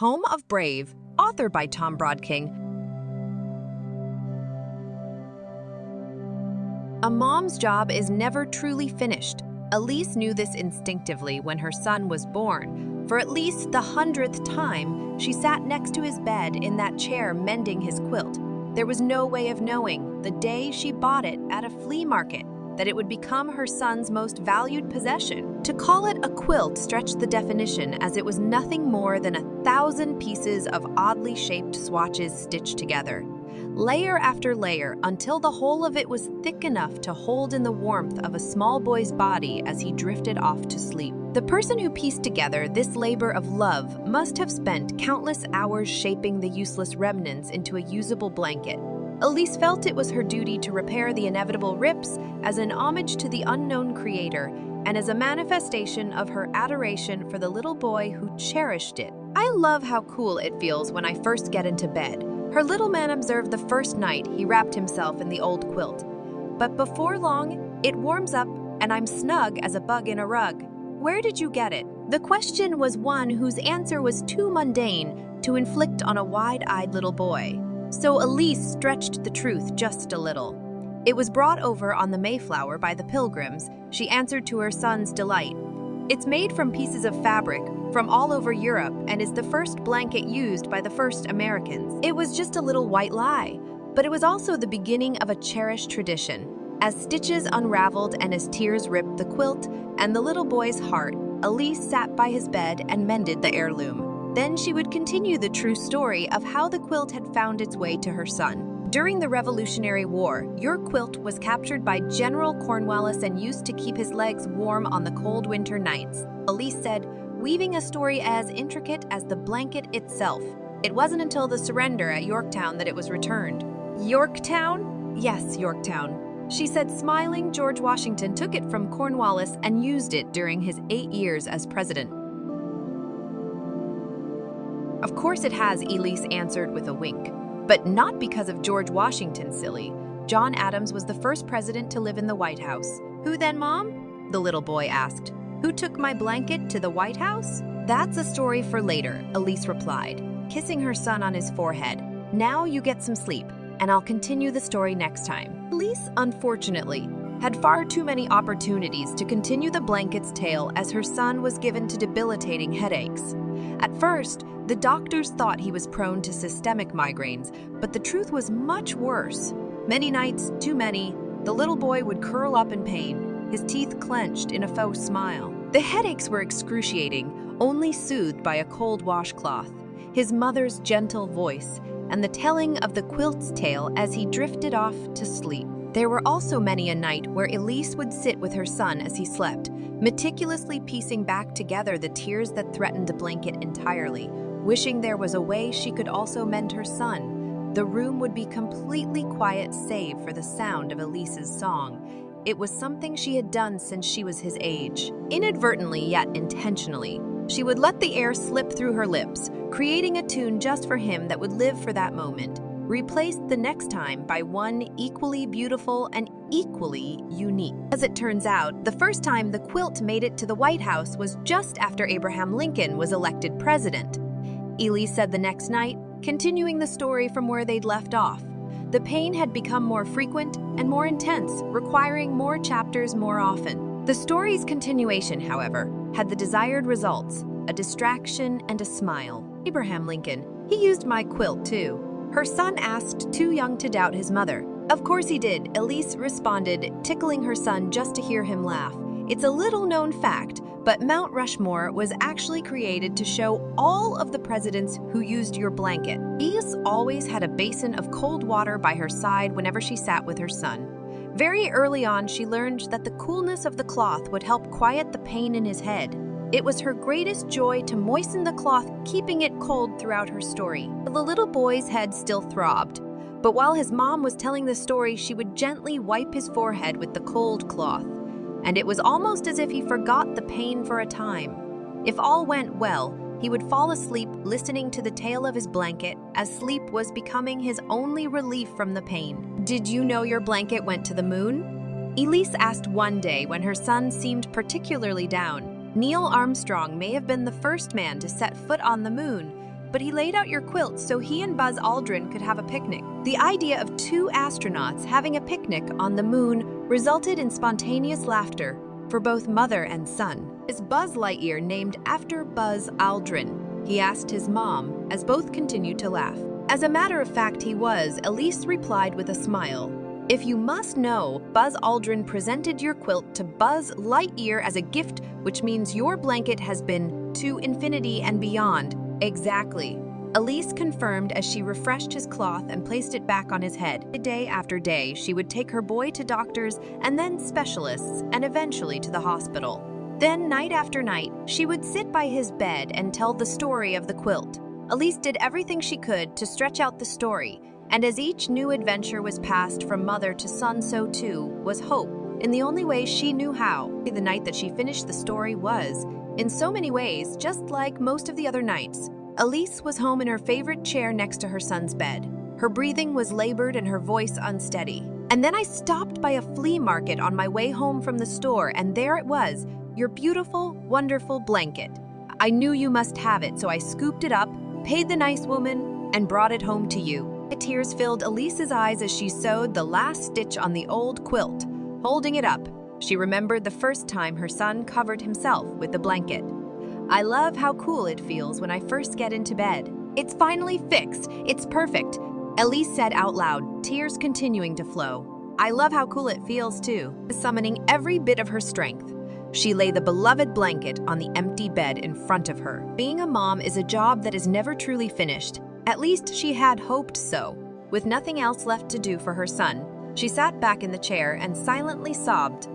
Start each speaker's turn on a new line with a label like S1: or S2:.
S1: Home of Brave, authored by Thom Brodkin. A mom's job is never truly finished. Elise knew this instinctively when her son was born. For at least the 100th time, she sat next to his bed in that chair mending his quilt. There was no way of knowing, the day she bought it at a flea market, that it would become her son's most valued possession. To call it a quilt stretched the definition, as it was nothing more than 1,000 pieces of oddly shaped swatches stitched together, layer after layer, until the whole of it was thick enough to hold in the warmth of a small boy's body as he drifted off to sleep. The person who pieced together this labor of love must have spent countless hours shaping the useless remnants into a usable blanket. Elise felt it was her duty to repair the inevitable rips as an homage to the unknown creator and as a manifestation of her adoration for the little boy who cherished it. "I love how cool it feels when I first get into bed," her little man observed the first night he wrapped himself in the old quilt. "But before long, it warms up and I'm snug as a bug in a rug. Where did you get it?" The question was one whose answer was too mundane to inflict on a wide-eyed little boy. So Elise stretched the truth just a little. "It was brought over on the Mayflower by the Pilgrims," she answered to her son's delight. "It's made from pieces of fabric from all over Europe and is the first blanket used by the first Americans." It was just a little white lie, but it was also the beginning of a cherished tradition. As stitches unraveled and as tears ripped the quilt and the little boy's heart, Elise sat by his bed and mended the heirloom. Then she would continue the true story of how the quilt had found its way to her son. "During the Revolutionary War, your quilt was captured by General Cornwallis and used to keep his legs warm on the cold winter nights," Elise said, weaving a story as intricate as the blanket itself. "It wasn't until the surrender at Yorktown that it was returned." "Yorktown?" "Yes, Yorktown," she said, smiling. "George Washington took it from Cornwallis and used it during his 8 years as president." "Of course it has," Elise answered with a wink. "But not because of George Washington, silly. John Adams was the first president to live in the White House." "Who then, Mom?" the little boy asked. "Who took my blanket to the White House?" "That's a story for later," Elise replied, kissing her son on his forehead. "Now you get some sleep, and I'll continue the story next time." Elise, unfortunately, had far too many opportunities to continue the blanket's tale as her son was given to debilitating headaches. At first, the doctors thought he was prone to systemic migraines, but the truth was much worse. Many nights, too many, the little boy would curl up in pain, his teeth clenched in a faux smile. The headaches were excruciating, only soothed by a cold washcloth, his mother's gentle voice, and the telling of the quilt's tale as he drifted off to sleep. There were also many a night where Elise would sit with her son as he slept, meticulously piecing back together the tears that threatened the blanket entirely, wishing there was a way she could also mend her son. The room would be completely quiet save for the sound of Elise's song. It was something she had done since she was his age. Inadvertently yet intentionally, she would let the air slip through her lips, creating a tune just for him that would live for that moment, replaced the next time by one equally beautiful and equally unique. As it turns out, the first time the quilt made it to the White House was just after Abraham Lincoln was elected president. Elise said the next night, continuing the story from where they'd left off. The pain had become more frequent and more intense, requiring more chapters more often. The story's continuation, however, had the desired results, a distraction and a smile. "Abraham Lincoln, he used my quilt too," her son asked, too young to doubt his mother. "Of course he did," Elise responded, tickling her son just to hear him laugh. "It's a little-known fact, but Mount Rushmore was actually created to show all of the presidents who used your blanket." Elise always had a basin of cold water by her side whenever she sat with her son. Very early on, she learned that the coolness of the cloth would help quiet the pain in his head. It was her greatest joy to moisten the cloth, keeping it cold throughout her story. The little boy's head still throbbed, but while his mom was telling the story, she would gently wipe his forehead with the cold cloth, and it was almost as if he forgot the pain for a time. If all went well, he would fall asleep listening to the tale of his blanket, as sleep was becoming his only relief from the pain. "Did you know your blanket went to the moon?" Elise asked one day when her son seemed particularly down. "Neil Armstrong may have been the first man to set foot on the moon, but he laid out your quilt so he and Buzz Aldrin could have a picnic. The idea of two astronauts having a picnic on the moon resulted in spontaneous laughter for both mother and son. Is Buzz Lightyear named after Buzz Aldrin? He asked his mom, as both continued to laugh. As a matter of fact, he was, Elise replied with a smile. If you must know, Buzz Aldrin presented your quilt to Buzz Lightyear as a gift, which means your blanket has been to infinity and beyond. Exactly. Elise confirmed as she refreshed his cloth and placed it back on his head. Day after day, she would take her boy to doctors and then specialists and eventually to the hospital. Then, night after night, she would sit by his bed and tell the story of the quilt. Elise did everything she could to stretch out the story, and as each new adventure was passed from mother to son, so too was hope, in the only way she knew how. The night that she finished the story was, in so many ways, just like most of the other nights. Elise was home in her favorite chair next to her son's bed. Her breathing was labored and her voice unsteady. And then I stopped by a flea market on my way home from the store, and there it was, your beautiful, wonderful blanket. I knew you must have it, so I scooped it up, paid the nice woman, and brought it home to you. Tears filled Elise's eyes as she sewed the last stitch on the old quilt. Holding it up, she remembered the first time her son covered himself with the blanket. I love how cool it feels when I first get into bed. It's finally fixed. It's perfect. Elise said out loud, tears continuing to flow. I love how cool it feels too. Summoning every bit of her strength, she lay the beloved blanket on the empty bed in front of her. Being a mom is a job that is never truly finished. At least she had hoped so. With nothing else left to do for her son, she sat back in the chair and silently sobbed.